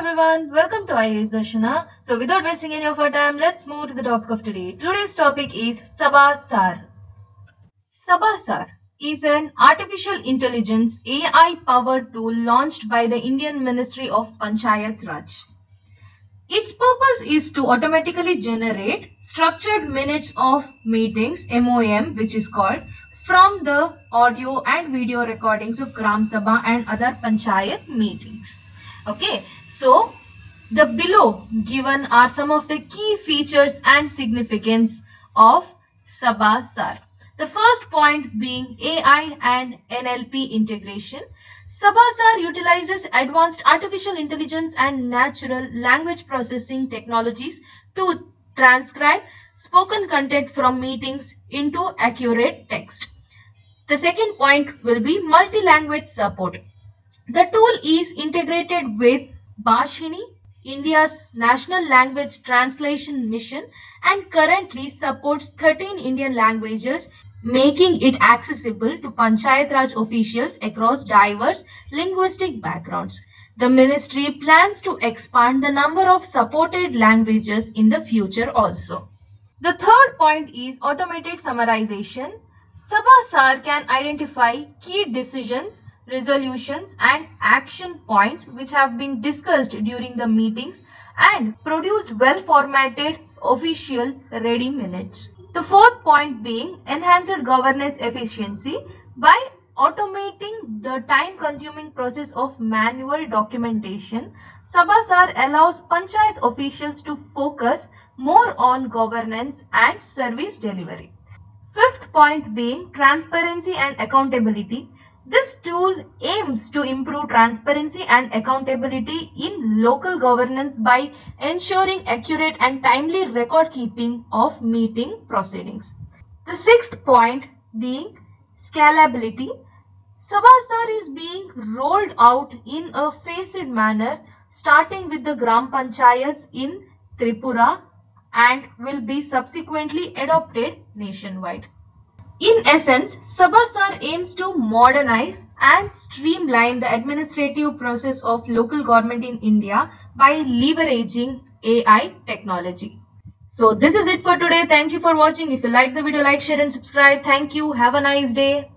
everyone, welcome to IAS Darshana. So without wasting any of our time, let's move to the topic of today. Today's topic is Sabasar. Sabasar is an artificial intelligence AI powered tool launched by the Indian Ministry of Panchayat Raj. Its purpose is to automatically generate structured minutes of meetings, MOM, which is called, from the audio and video recordings of Gram Sabha and other Panchayat meetings. Okay, so the below given are some of the key features and significance of Sabasar. The first point being AI and NLP integration. Sabasar utilizes advanced artificial intelligence and natural language processing technologies to transcribe spoken content from meetings into accurate text. The second point will be multi-language support. The tool is integrated with Bhashini, India's national language translation mission, and currently supports 13 Indian languages, making it accessible to Panchayat Raj officials across diverse linguistic backgrounds. The ministry plans to expand the number of supported languages in the future also. The third point is automated summarization. Sabasar can identify key decisions, resolutions and action points which have been discussed during the meetings and produce well-formatted official ready minutes. The fourth point being enhanced governance efficiency. By automating the time-consuming process of manual documentation, Sabasar allows Panchayat officials to focus more on governance and service delivery. Fifth point being transparency and accountability. This tool aims to improve transparency and accountability in local governance by ensuring accurate and timely record keeping of meeting proceedings. The sixth point being scalability. Sabasar is being rolled out in a phased manner starting with the Gram Panchayats in Tripura and will be subsequently adopted nationwide. In essence, Sabasar aims to modernize and streamline the administrative process of local government in India by leveraging AI technology. So this is it for today. Thank you for watching. If you like the video, like, share and subscribe. Thank you. Have a nice day.